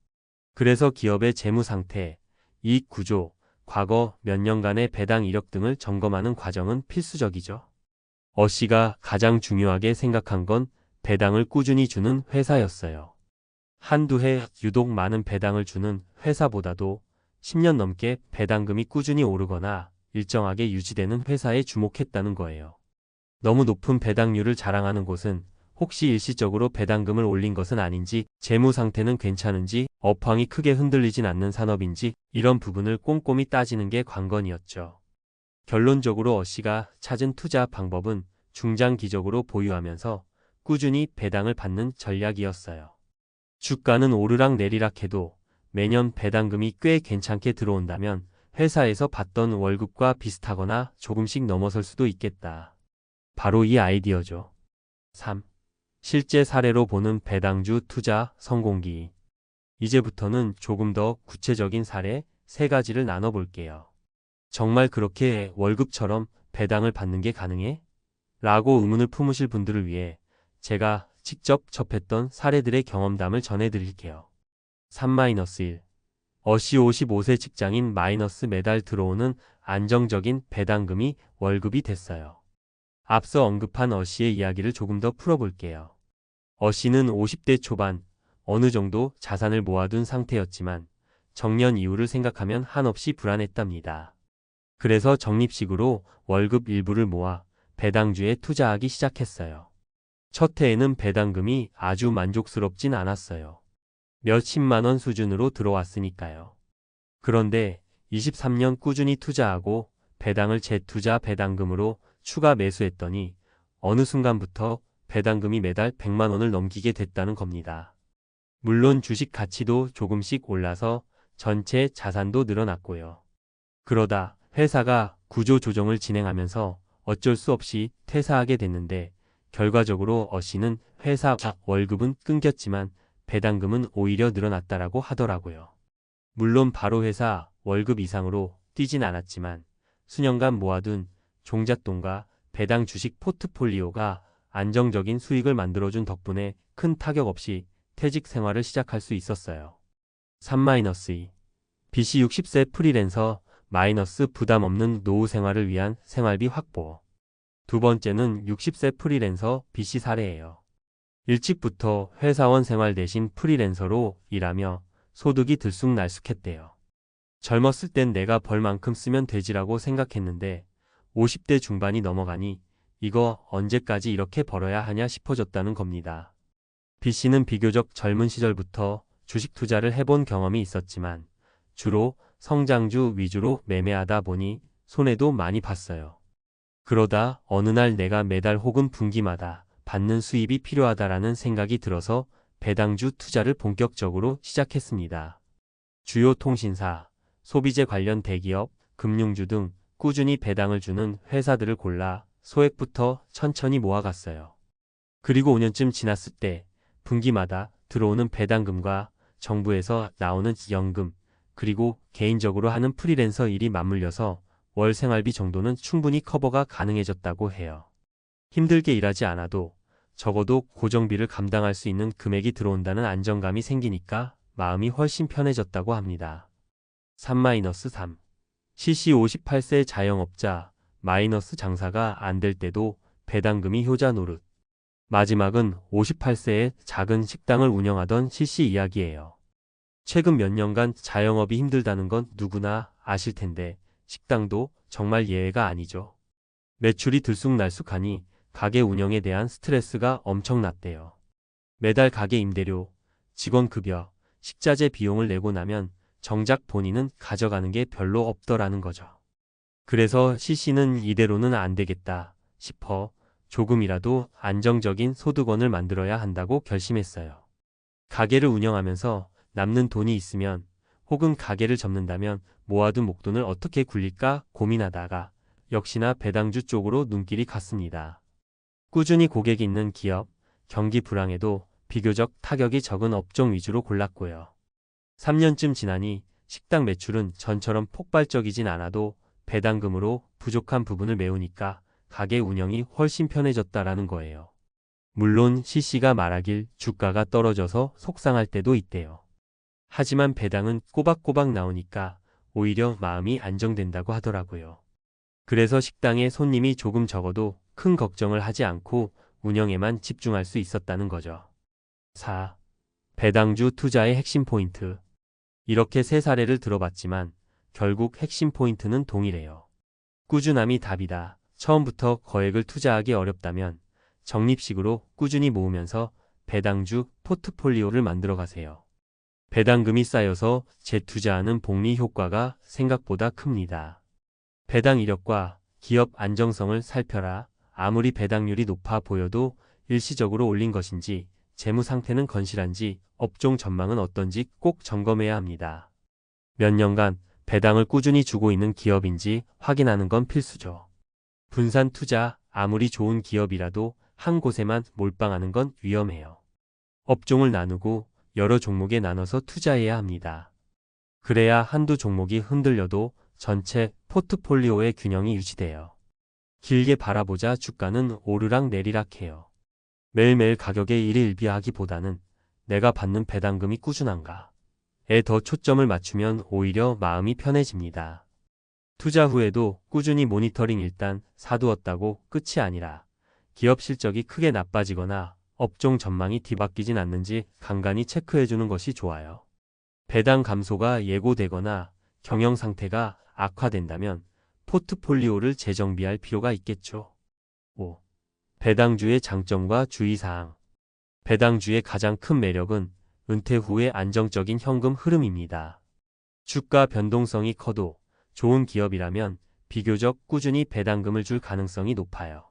그래서 기업의 재무 상태, 이익 구조, 과거 몇 년간의 배당 이력 등을 점검하는 과정은 필수적이죠. 어씨가 가장 중요하게 생각한 건 배당을 꾸준히 주는 회사였어요. 한두 해 유독 많은 배당을 주는 회사보다도 10년 넘게 배당금이 꾸준히 오르거나 일정하게 유지되는 회사에 주목했다는 거예요. 너무 높은 배당률을 자랑하는 곳은 혹시 일시적으로 배당금을 올린 것은 아닌지, 재무 상태는 괜찮은지, 업황이 크게 흔들리진 않는 산업인지 이런 부분을 꼼꼼히 따지는 게 관건이었죠. 결론적으로 어씨가 찾은 투자 방법은 중장기적으로 보유하면서 꾸준히 배당을 받는 전략이었어요. 주가는 오르락 내리락 해도 매년 배당금이 꽤 괜찮게 들어온다면 회사에서 받던 월급과 비슷하거나 조금씩 넘어설 수도 있겠다. 바로 이 아이디어죠. 3. 실제 사례로 보는 배당주 투자 성공기. 이제부터는 조금 더 구체적인 사례 3가지를 나눠볼게요. 정말 그렇게 월급처럼 배당을 받는 게 가능해? 라고 의문을 품으실 분들을 위해 제가 직접 접했던 사례들의 경험담을 전해드릴게요. 3-1. 어시 55세 직장인 마이너스 매달 들어오는 안정적인 배당금이 월급이 됐어요. 앞서 언급한 어씨의 이야기를 조금 더 풀어볼게요. 어씨는 50대 초반 어느 정도 자산을 모아둔 상태였지만 정년 이후를 생각하면 한없이 불안했답니다. 그래서 적립식으로 월급 일부를 모아 배당주에 투자하기 시작했어요. 첫 해에는 배당금이 아주 만족스럽진 않았어요. 몇십만 원 수준으로 들어왔으니까요. 그런데 23년 꾸준히 투자하고 배당을 재투자 배당금으로 추가 매수했더니 어느 순간부터 배당금이 매달 100만 원을 넘기게 됐다는 겁니다. 물론 주식 가치도 조금씩 올라서 전체 자산도 늘어났고요. 그러다 회사가 구조 조정을 진행하면서 어쩔 수 없이 퇴사하게 됐는데 결과적으로 어씨는 회사 월급은 끊겼지만 배당금은 오히려 늘어났다라고 하더라고요. 물론 바로 회사 월급 이상으로 뛰진 않았지만 수년간 모아둔 종잣돈과 배당 주식 포트폴리오가 안정적인 수익을 만들어준 덕분에 큰 타격 없이 퇴직 생활을 시작할 수 있었어요. 3-2. 빚이 60세 프리랜서 마이너스 부담 없는 노후 생활을 위한 생활비 확보. 두 번째는 60세 프리랜서 B씨 사례예요. 일찍부터 회사원 생활 대신 프리랜서로 일하며 소득이 들쑥날쑥했대요. 젊었을 땐 내가 벌 만큼 쓰면 되지라고 생각했는데 50대 중반이 넘어가니 이거 언제까지 이렇게 벌어야 하냐 싶어졌다는 겁니다. B씨는 비교적 젊은 시절부터 주식 투자를 해본 경험이 있었지만 주로 성장주 위주로 매매하다 보니 손해도 많이 봤어요. 그러다 어느 날 내가 매달 혹은 분기마다 받는 수입이 필요하다라는 생각이 들어서 배당주 투자를 본격적으로 시작했습니다. 주요 통신사, 소비재 관련 대기업, 금융주 등 꾸준히 배당을 주는 회사들을 골라 소액부터 천천히 모아갔어요. 그리고 5년쯤 지났을 때 분기마다 들어오는 배당금과 정부에서 나오는 연금, 그리고 개인적으로 하는 프리랜서 일이 맞물려서 월 생활비 정도는 충분히 커버가 가능해졌다고 해요. 힘들게 일하지 않아도 적어도 고정비를 감당할 수 있는 금액이 들어온다는 안정감이 생기니까 마음이 훨씬 편해졌다고 합니다. 3-3. CC 58세 자영업자 마이너스 장사가 안 될 때도 배당금이 효자 노릇. 마지막은 58세에 작은 식당을 운영하던 CC 이야기예요. 최근 몇 년간 자영업이 힘들다는 건 누구나 아실 텐데 식당도 정말 예외가 아니죠. 매출이 들쑥날쑥하니 가게 운영에 대한 스트레스가 엄청났대요. 매달 가게 임대료, 직원급여, 식자재 비용을 내고 나면 정작 본인은 가져가는 게 별로 없더라는 거죠. 그래서 CC는 이대로는 안 되겠다 싶어 조금이라도 안정적인 소득원을 만들어야 한다고 결심했어요. 가게를 운영하면서 남는 돈이 있으면 혹은 가게를 접는다면 모아둔 목돈을 어떻게 굴릴까 고민하다가 역시나 배당주 쪽으로 눈길이 갔습니다. 꾸준히 고객이 있는 기업, 경기 불황에도 비교적 타격이 적은 업종 위주로 골랐고요. 3년쯤 지나니 식당 매출은 전처럼 폭발적이진 않아도 배당금으로 부족한 부분을 메우니까 가게 운영이 훨씬 편해졌다라는 거예요. 물론 CC가 말하길 주가가 떨어져서 속상할 때도 있대요. 하지만 배당은 꼬박꼬박 나오니까 오히려 마음이 안정된다고 하더라고요. 그래서 식당에 손님이 조금 적어도 큰 걱정을 하지 않고 운영에만 집중할 수 있었다는 거죠. 4. 배당주 투자의 핵심 포인트. 이렇게 3사례를 들어봤지만 결국 핵심 포인트는 동일해요. 꾸준함이 답이다. 처음부터 거액을 투자하기 어렵다면 적립식으로 꾸준히 모으면서 배당주 포트폴리오를 만들어 가세요. 배당금이 쌓여서 재투자하는 복리 효과가 생각보다 큽니다. 배당 이력과 기업 안정성을 살펴라. 아무리 배당률이 높아 보여도 일시적으로 올린 것인지, 재무 상태는 건실한지, 업종 전망은 어떤지 꼭 점검해야 합니다. 몇 년간 배당을 꾸준히 주고 있는 기업인지 확인하는 건 필수죠. 분산 투자, 아무리 좋은 기업이라도 한 곳에만 몰빵하는 건 위험해요. 업종을 나누고 여러 종목에 나눠서 투자해야 합니다. 그래야 한두 종목이 흔들려도 전체 포트폴리오의 균형이 유지돼요. 길게 바라보자 주가는 오르락 내리락 해요. 매일매일 가격에 일희일비하기보다는 내가 받는 배당금이 꾸준한가에 더 초점을 맞추면 오히려 마음이 편해집니다. 투자 후에도 꾸준히 모니터링. 일단 사두었다고 끝이 아니라 기업 실적이 크게 나빠지거나 업종 전망이 뒤바뀌진 않는지 간간히 체크해주는 것이 좋아요. 배당 감소가 예고되거나 경영 상태가 악화된다면 포트폴리오를 재정비할 필요가 있겠죠. 5. 배당주의 장점과 주의사항. 배당주의 가장 큰 매력은 은퇴 후의 안정적인 현금 흐름입니다. 주가 변동성이 커도 좋은 기업이라면 비교적 꾸준히 배당금을 줄 가능성이 높아요.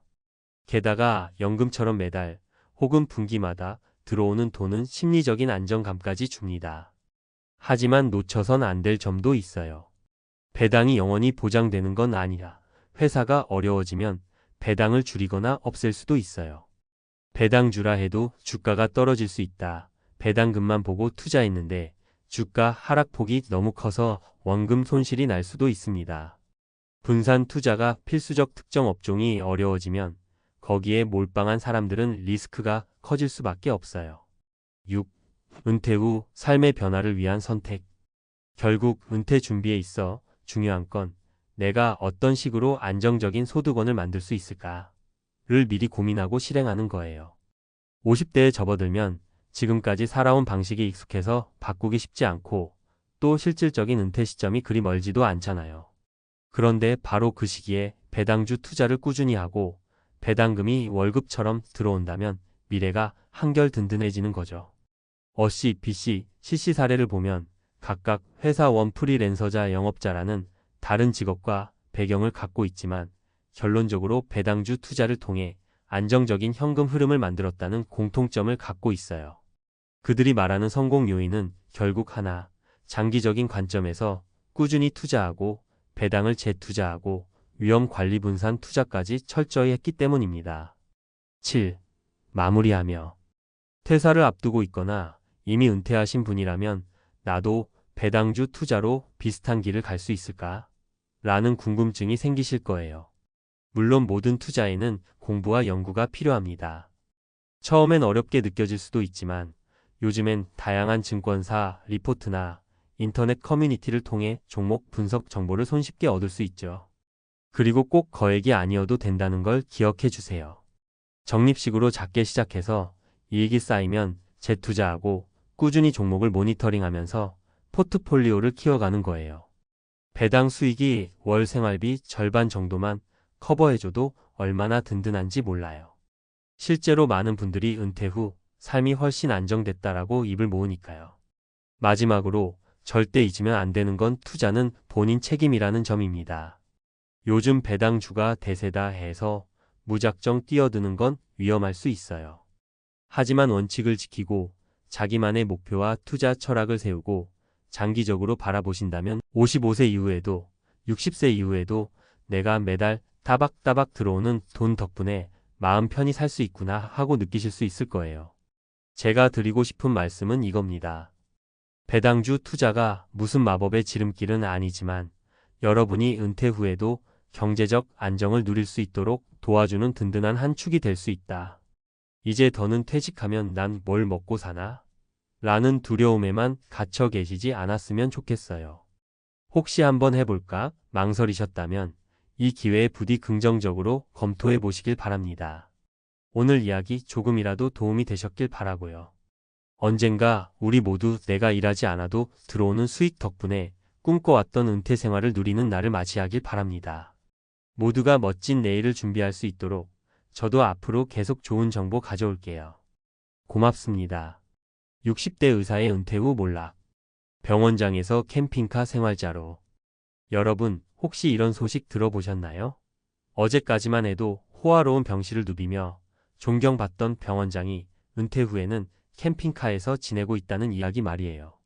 게다가 연금처럼 매달 혹은 분기마다 들어오는 돈은 심리적인 안정감까지 줍니다. 하지만 놓쳐선 안 될 점도 있어요. 배당이 영원히 보장되는 건 아니라 회사가 어려워지면 배당을 줄이거나 없앨 수도 있어요. 배당주라 해도 주가가 떨어질 수 있다. 배당금만 보고 투자했는데 주가 하락폭이 너무 커서 원금 손실이 날 수도 있습니다. 분산 투자가 필수적 특정 업종이 어려워지면 거기에 몰빵한 사람들은 리스크가 커질 수밖에 없어요. 6. 은퇴 후 삶의 변화를 위한 선택. 결국 은퇴 준비에 있어 중요한 건 내가 어떤 식으로 안정적인 소득원을 만들 수 있을까를 미리 고민하고 실행하는 거예요. 50대에 접어들면 지금까지 살아온 방식이 익숙해서 바꾸기 쉽지 않고 또 실질적인 은퇴 시점이 그리 멀지도 않잖아요. 그런데 바로 그 시기에 배당주 투자를 꾸준히 하고 배당금이 월급처럼 들어온다면 미래가 한결 든든해지는 거죠. 어씨, B씨, C씨 사례를 보면 각각 회사원, 프리랜서자, 영업자라는 다른 직업과 배경을 갖고 있지만 결론적으로 배당주 투자를 통해 안정적인 현금 흐름을 만들었다는 공통점을 갖고 있어요. 그들이 말하는 성공 요인은 결국 하나, 장기적인 관점에서 꾸준히 투자하고 배당을 재투자하고 위험 관리 분산 투자까지 철저히 했기 때문입니다. 7. 마무리하며. 퇴사를 앞두고 있거나 이미 은퇴하신 분이라면 나도 배당주 투자로 비슷한 길을 갈 수 있을까? 라는 궁금증이 생기실 거예요. 물론 모든 투자에는 공부와 연구가 필요합니다. 처음엔 어렵게 느껴질 수도 있지만 요즘엔 다양한 증권사 리포트나 인터넷 커뮤니티를 통해 종목 분석 정보를 손쉽게 얻을 수 있죠. 그리고 꼭 거액이 아니어도 된다는 걸 기억해 주세요. 적립식으로 작게 시작해서 이익이 쌓이면 재투자하고 꾸준히 종목을 모니터링하면서 포트폴리오를 키워가는 거예요. 배당 수익이 월 생활비 절반 정도만 커버해줘도 얼마나 든든한지 몰라요. 실제로 많은 분들이 은퇴 후 삶이 훨씬 안정됐다라고 입을 모으니까요. 마지막으로 절대 잊으면 안 되는 건 투자는 본인 책임이라는 점입니다. 요즘 배당주가 대세다 해서 무작정 뛰어드는 건 위험할 수 있어요. 하지만 원칙을 지키고 자기만의 목표와 투자 철학을 세우고 장기적으로 바라보신다면 55세 이후에도 60세 이후에도 내가 매달 따박따박 들어오는 돈 덕분에 마음 편히 살 수 있구나 하고 느끼실 수 있을 거예요. 제가 드리고 싶은 말씀은 이겁니다. 배당주 투자가 무슨 마법의 지름길은 아니지만 여러분이 은퇴 후에도 경제적 안정을 누릴 수 있도록 도와주는 든든한 한 축이 될 수 있다. 이제 더는 퇴직하면 난 뭘 먹고 사나? 라는 두려움에만 갇혀 계시지 않았으면 좋겠어요. 혹시 한번 해볼까 망설이셨다면 이 기회에 부디 긍정적으로 검토해 보시길 바랍니다. 오늘 이야기 조금이라도 도움이 되셨길 바라고요. 언젠가 우리 모두 내가 일하지 않아도 들어오는 수익 덕분에 꿈꿔왔던 은퇴 생활을 누리는 날을 맞이하길 바랍니다. 모두가 멋진 내일을 준비할 수 있도록 저도 앞으로 계속 좋은 정보 가져올게요. 고맙습니다. 60대 의사의 은퇴 후 몰락. 병원장에서 캠핑카 생활자로. 여러분, 혹시 이런 소식 들어보셨나요? 어제까지만 해도 호화로운 병실을 누비며 존경받던 병원장이 은퇴 후에는 캠핑카에서 지내고 있다는 이야기 말이에요.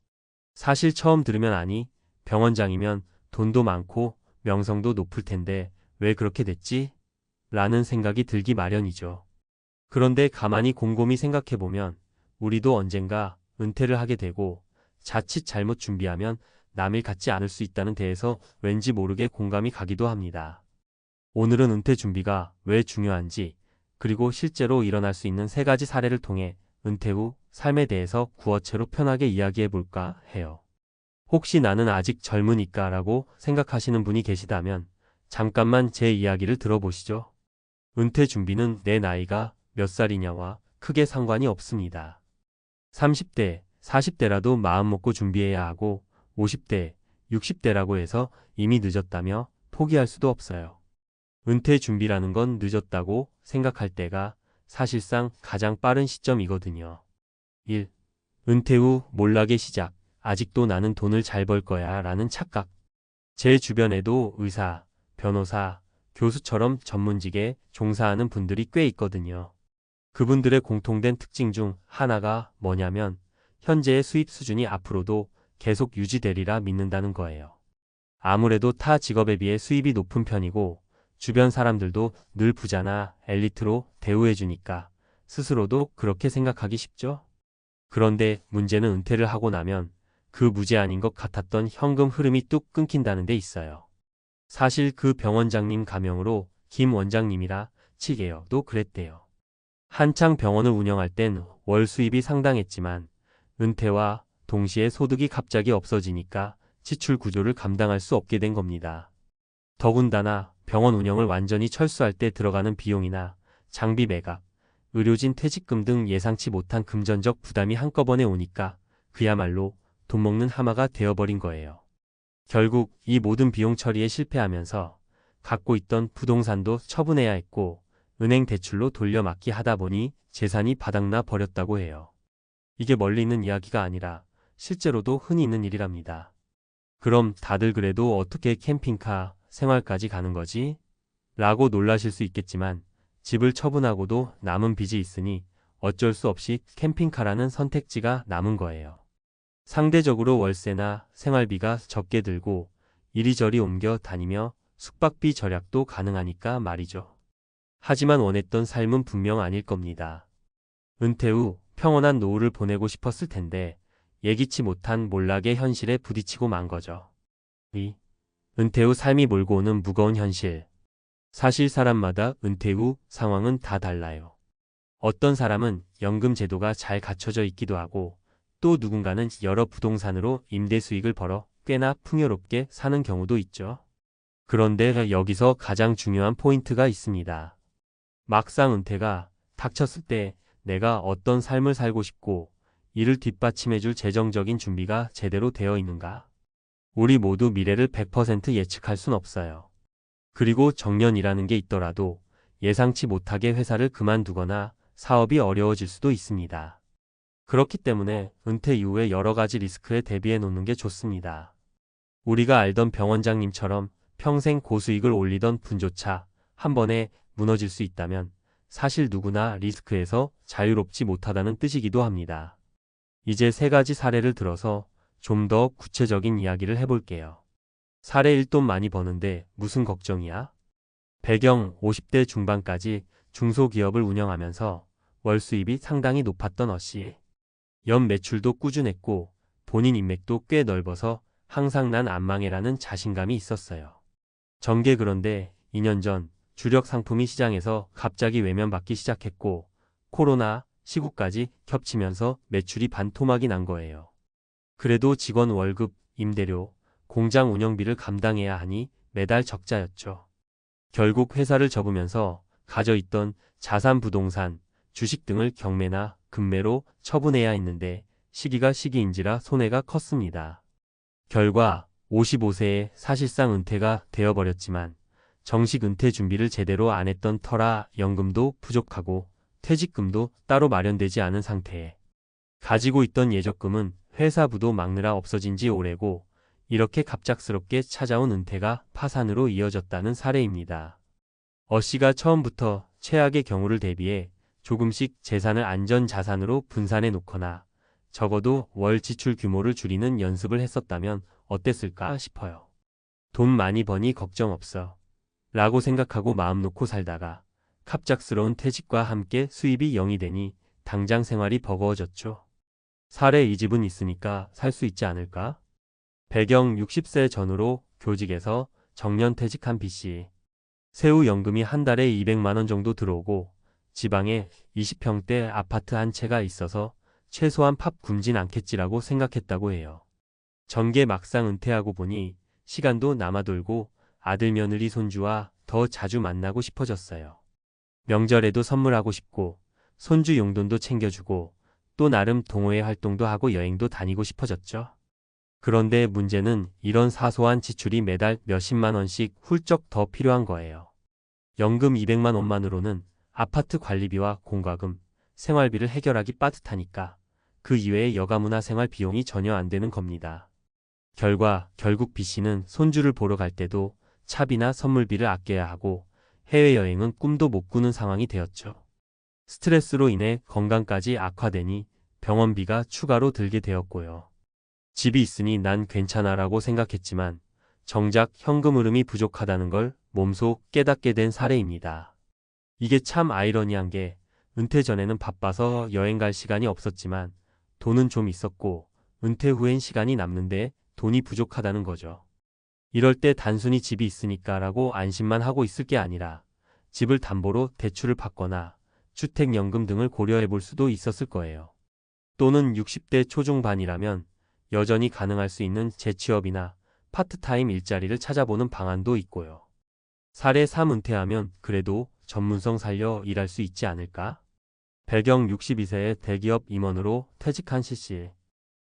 사실 처음 들으면 아니, 병원장이면 돈도 많고 명성도 높을 텐데 왜 그렇게 됐지? 라는 생각이 들기 마련이죠. 그런데 가만히 곰곰이 생각해보면 우리도 언젠가 은퇴를 하게 되고 자칫 잘못 준비하면 남일 같지 않을 수 있다는 데에서 왠지 모르게 공감이 가기도 합니다. 오늘은 은퇴 준비가 왜 중요한지, 그리고 실제로 일어날 수 있는 3가지 사례를 통해 은퇴 후 삶에 대해서 구어체로 편하게 이야기해볼까 해요. 혹시 나는 아직 젊으니까 라고 생각하시는 분이 계시다면 잠깐만 제 이야기를 들어보시죠. 은퇴 준비는 내 나이가 몇 살이냐와 크게 상관이 없습니다. 30대, 40대라도 마음 먹고 준비해야 하고 50대, 60대라고 해서 이미 늦었다며 포기할 수도 없어요. 은퇴 준비라는 건 늦었다고 생각할 때가 사실상 가장 빠른 시점이거든요. 1. 은퇴 후 몰락의 시작. 아직도 나는 돈을 잘 벌 거야 라는 착각. 제 주변에도 의사, 변호사, 교수처럼 전문직에 종사하는 분들이 꽤 있거든요. 그분들의 공통된 특징 중 하나가 뭐냐면 현재의 수입 수준이 앞으로도 계속 유지되리라 믿는다는 거예요. 아무래도 타 직업에 비해 수입이 높은 편이고 주변 사람들도 늘 부자나 엘리트로 대우해주니까 스스로도 그렇게 생각하기 쉽죠? 그런데 문제는 은퇴를 하고 나면 그 무제한인 것 같았던 현금 흐름이 뚝 끊긴다는 데 있어요. 사실 그 병원장님 가명으로 김 원장님이라 치게요도 그랬대요. 한창 병원을 운영할 땐 월 수입이 상당했지만 은퇴와 동시에 소득이 갑자기 없어지니까 지출 구조를 감당할 수 없게 된 겁니다. 더군다나 병원 운영을 완전히 철수할 때 들어가는 비용이나 장비 매각, 의료진 퇴직금 등 예상치 못한 금전적 부담이 한꺼번에 오니까 그야말로 돈 먹는 하마가 되어버린 거예요. 결국 이 모든 비용 처리에 실패하면서 갖고 있던 부동산도 처분해야 했고 은행 대출로 돌려막기 하다 보니 재산이 바닥나 버렸다고 해요. 이게 멀리 있는 이야기가 아니라 실제로도 흔히 있는 일이랍니다. 그럼 다들 그래도 어떻게 캠핑카 생활까지 가는 거지? 라고 놀라실 수 있겠지만 집을 처분하고도 남은 빚이 있으니 어쩔 수 없이 캠핑카라는 선택지가 남은 거예요. 상대적으로 월세나 생활비가 적게 들고 이리저리 옮겨 다니며 숙박비 절약도 가능하니까 말이죠. 하지만 원했던 삶은 분명 아닐 겁니다. 은퇴 후 평온한 노후를 보내고 싶었을 텐데 예기치 못한 몰락의 현실에 부딪히고 만 거죠. 2. 은퇴 후 삶이 몰고 오는 무거운 현실. 사실 사람마다 은퇴 후 상황은 다 달라요. 어떤 사람은 연금 제도가 잘 갖춰져 있기도 하고 또 누군가는 여러 부동산으로 임대 수익을 벌어 꽤나 풍요롭게 사는 경우도 있죠. 그런데 여기서 가장 중요한 포인트가 있습니다. 막상 은퇴가 닥쳤을 때 내가 어떤 삶을 살고 싶고 이를 뒷받침해줄 재정적인 준비가 제대로 되어 있는가? 우리 모두 미래를 100% 예측할 순 없어요. 그리고 정년이라는 게 있더라도 예상치 못하게 회사를 그만두거나 사업이 어려워질 수도 있습니다. 그렇기 때문에 은퇴 이후에 여러 가지 리스크에 대비해 놓는 게 좋습니다. 우리가 알던 병원장님처럼 평생 고수익을 올리던 분조차 한 번에 무너질 수 있다면 사실 누구나 리스크에서 자유롭지 못하다는 뜻이기도 합니다. 이제 3가지 사례를 들어서 좀 더 구체적인 이야기를 해볼게요. 사례 1. 돈 많이 버는데 무슨 걱정이야? 배경 50대 중반까지 중소기업을 운영하면서 월 수입이 상당히 높았던 어씨. 연 매출도 꾸준했고 본인 인맥도 꽤 넓어서 항상 난 안 망해라는 자신감이 있었어요. 전개 그런데 2년 전 주력 상품이 시장에서 갑자기 외면받기 시작했고 코로나 시국까지 겹치면서 매출이 반토막이 난 거예요. 그래도 직원 월급, 임대료, 공장 운영비를 감당해야 하니 매달 적자였죠. 결국 회사를 접으면서 가져있던 자산 부동산, 주식 등을 경매나 급매로 처분해야 했는데 시기가 시기인지라 손해가 컸습니다. 결과 55세에 사실상 은퇴가 되어버렸지만 정식 은퇴 준비를 제대로 안 했던 터라 연금도 부족하고 퇴직금도 따로 마련되지 않은 상태에 가지고 있던 예적금은 회사 부도 막느라 없어진 지 오래고 이렇게 갑작스럽게 찾아온 은퇴가 파산으로 이어졌다는 사례입니다. 어 씨가 처음부터 최악의 경우를 대비해 조금씩 재산을 안전 자산으로 분산해 놓거나 적어도 월 지출 규모를 줄이는 연습을 했었다면 어땠을까 싶어요. 돈 많이 버니 걱정 없어 라고 생각하고 마음 놓고 살다가 갑작스러운 퇴직과 함께 수입이 0이 되니 당장 생활이 버거워졌죠. 사례 이 집은 있으니까 살 수 있지 않을까? 배경 60세 전후로 교직에서 정년 퇴직한 B씨. 세후 연금이 한 달에 200만 원 정도 들어오고 지방에 20평대 아파트 한 채가 있어서 최소한 팝 굶진 않겠지라고 생각했다고 해요. 전개 막상 은퇴하고 보니 시간도 남아돌고 아들 며느리 손주와 더 자주 만나고 싶어졌어요. 명절에도 선물하고 싶고 손주 용돈도 챙겨주고 또 나름 동호회 활동도 하고 여행도 다니고 싶어졌죠. 그런데 문제는 이런 사소한 지출이 매달 몇십만 원씩 훌쩍 더 필요한 거예요. 연금 200만 원만으로는 아파트 관리비와 공과금, 생활비를 해결하기 빠듯하니까 그 이외의 여가문화 생활 비용이 전혀 안 되는 겁니다. 결국 B씨는 손주를 보러 갈 때도 차비나 선물비를 아껴야 하고 해외여행은 꿈도 못 꾸는 상황이 되었죠. 스트레스로 인해 건강까지 악화되니 병원비가 추가로 들게 되었고요. 집이 있으니 난 괜찮아라고 생각했지만 정작 현금 흐름이 부족하다는 걸 몸소 깨닫게 된 사례입니다. 이게 참 아이러니한 게 은퇴 전에는 바빠서 여행 갈 시간이 없었지만 돈은 좀 있었고 은퇴 후엔 시간이 남는데 돈이 부족하다는 거죠. 이럴 때 단순히 집이 있으니까라고 안심만 하고 있을 게 아니라 집을 담보로 대출을 받거나 주택연금 등을 고려해 볼 수도 있었을 거예요. 또는 60대 초중반이라면 여전히 가능할 수 있는 재취업이나 파트타임 일자리를 찾아보는 방안도 있고요. 사례 3 은퇴하면 그래도 전문성 살려 일할 수 있지 않을까? 배경 62세의 대기업 임원으로 퇴직한 C씨.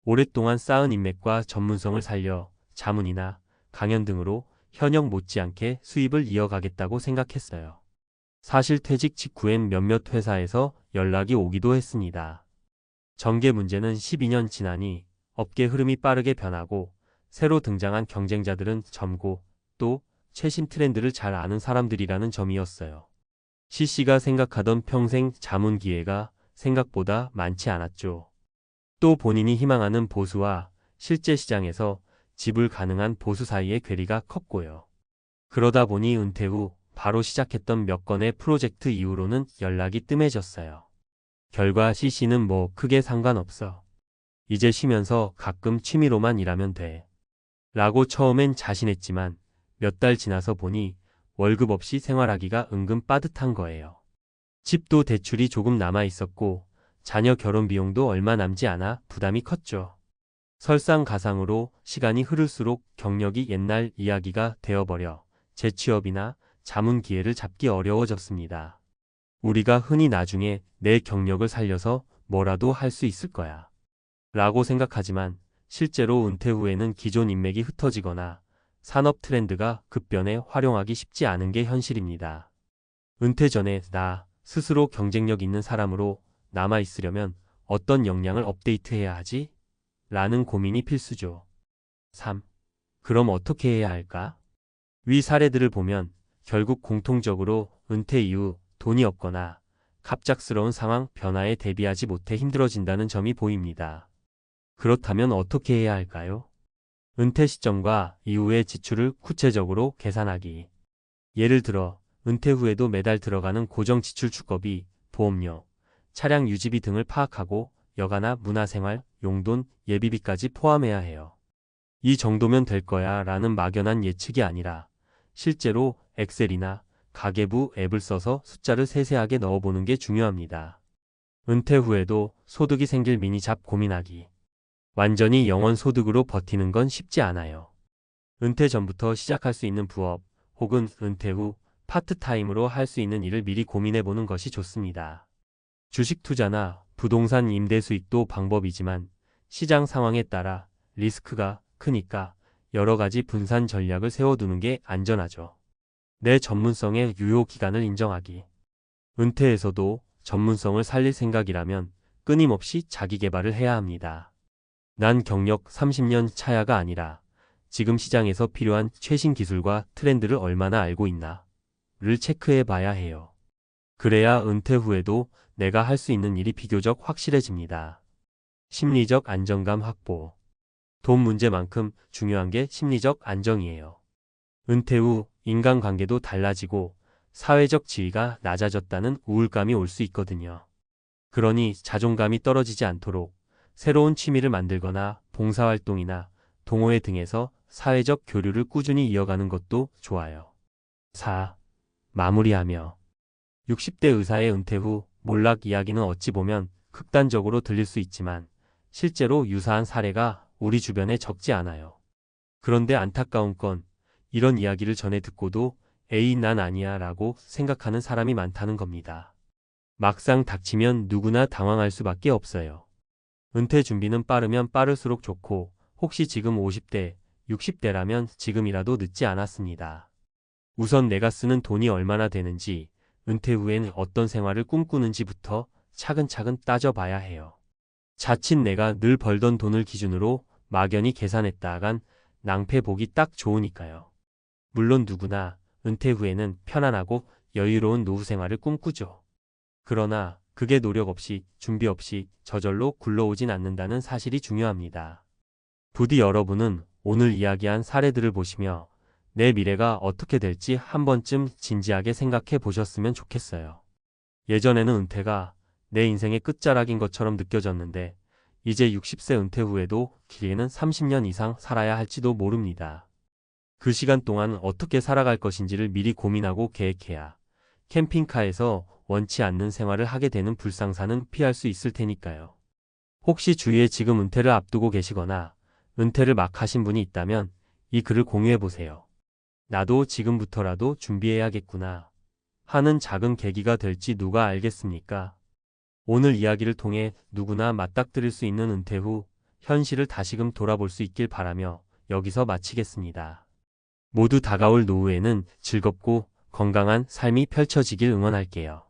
오랫동안 쌓은 인맥과 전문성을 살려 자문이나 강연 등으로 현역 못지않게 수입을 이어가겠다고 생각했어요. 사실 퇴직 직후엔 몇몇 회사에서 연락이 오기도 했습니다. 전개 문제는 12년 지나니 업계 흐름이 빠르게 변하고 새로 등장한 경쟁자들은 젊고 또 최신 트렌드를 잘 아는 사람들이라는 점이었어요. C씨가 생각하던 평생 자문 기회가 생각보다 많지 않았죠. 또 본인이 희망하는 보수와 실제 시장에서 지불 가능한 보수 사이의 괴리가 컸고요. 그러다 보니 은퇴 후 바로 시작했던 몇 건의 프로젝트 이후로는 연락이 뜸해졌어요. 결과 C씨는 뭐 크게 상관없어. 이제 쉬면서 가끔 취미로만 일하면 돼. 라고 처음엔 자신했지만 몇 달 지나서 보니 월급 없이 생활하기가 은근 빠듯한 거예요. 집도 대출이 조금 남아 있었고 자녀 결혼 비용도 얼마 남지 않아 부담이 컸죠. 설상가상으로 시간이 흐를수록 경력이 옛날 이야기가 되어버려 재취업이나 자문 기회를 잡기 어려워졌습니다. 우리가 흔히 나중에 내 경력을 살려서 뭐라도 할 수 있을 거야 라고 생각하지만 실제로 은퇴 후에는 기존 인맥이 흩어지거나 산업 트렌드가 급변해 활용하기 쉽지 않은 게 현실입니다. 은퇴 전에 나 스스로 경쟁력 있는 사람으로 남아있으려면 어떤 역량을 업데이트해야 하지? 라는 고민이 필수죠. 3. 그럼 어떻게 해야 할까? 위 사례들을 보면 결국 공통적으로 은퇴 이후 돈이 없거나 갑작스러운 상황 변화에 대비하지 못해 힘들어진다는 점이 보입니다. 그렇다면 어떻게 해야 할까요? 은퇴 시점과 이후의 지출을 구체적으로 계산하기. 예를 들어 은퇴 후에도 매달 들어가는 고정 지출 주거비, 보험료, 차량 유지비 등을 파악하고 여가나 문화생활, 용돈, 예비비까지 포함해야 해요. 이 정도면 될 거야 라는 막연한 예측이 아니라 실제로 엑셀이나 가계부 앱을 써서 숫자를 세세하게 넣어보는 게 중요합니다. 은퇴 후에도 소득이 생길 미니잡 고민하기. 완전히 영원 소득으로 버티는 건 쉽지 않아요. 은퇴 전부터 시작할 수 있는 부업 혹은 은퇴 후 파트타임으로 할 수 있는 일을 미리 고민해보는 것이 좋습니다. 주식 투자나 부동산 임대 수익도 방법이지만 시장 상황에 따라 리스크가 크니까 여러 가지 분산 전략을 세워두는 게 안전하죠. 내 전문성의 유효 기간을 인정하기. 은퇴에서도 전문성을 살릴 생각이라면 끊임없이 자기 개발을 해야 합니다. 난 경력 30년 차야가 아니라 지금 시장에서 필요한 최신 기술과 트렌드를 얼마나 알고 있나를 체크해 봐야 해요. 그래야 은퇴 후에도 내가 할 수 있는 일이 비교적 확실해집니다. 심리적 안정감 확보. 돈 문제만큼 중요한 게 심리적 안정이에요. 은퇴 후 인간관계도 달라지고 사회적 지위가 낮아졌다는 우울감이 올 수 있거든요. 그러니 자존감이 떨어지지 않도록 새로운 취미를 만들거나 봉사활동이나 동호회 등에서 사회적 교류를 꾸준히 이어가는 것도 좋아요. 4. 마무리하며 60대 의사의 은퇴 후 몰락 이야기는 어찌 보면 극단적으로 들릴 수 있지만 실제로 유사한 사례가 우리 주변에 적지 않아요. 그런데 안타까운 건 이런 이야기를 전해 듣고도 에이 난 아니야 라고 생각하는 사람이 많다는 겁니다. 막상 닥치면 누구나 당황할 수밖에 없어요. 은퇴 준비는 빠르면 빠를수록 좋고 혹시 지금 50대, 60대라면 지금이라도 늦지 않았습니다. 우선 내가 쓰는 돈이 얼마나 되는지, 은퇴 후엔 어떤 생활을 꿈꾸는지부터 차근차근 따져봐야 해요. 자칫 내가 늘 벌던 돈을 기준으로 막연히 계산했다간 낭패 보기 딱 좋으니까요. 물론 누구나 은퇴 후에는 편안하고 여유로운 노후 생활을 꿈꾸죠. 그러나 그게 노력 없이 준비 없이 저절로 굴러오진 않는다는 사실이 중요합니다. 부디 여러분은 오늘 이야기한 사례들을 보시며 내 미래가 어떻게 될지 한 번쯤 진지하게 생각해 보셨으면 좋겠어요. 예전에는 은퇴가 내 인생의 끝자락인 것처럼 느껴졌는데 이제 60세 은퇴 후에도 길게는 30년 이상 살아야 할지도 모릅니다. 그 시간 동안 어떻게 살아갈 것인지를 미리 고민하고 계획해야 캠핑카에서 원치 않는 생활을 하게 되는 불상사는 피할 수 있을 테니까요. 혹시 주위에 지금 은퇴를 앞두고 계시거나 은퇴를 막 하신 분이 있다면 이 글을 공유해 보세요. 나도 지금부터라도 준비해야겠구나 하는 작은 계기가 될지 누가 알겠습니까? 오늘 이야기를 통해 누구나 맞닥뜨릴 수 있는 은퇴 후 현실을 다시금 돌아볼 수 있길 바라며 여기서 마치겠습니다. 모두 다가올 노후에는 즐겁고 건강한 삶이 펼쳐지길 응원할게요.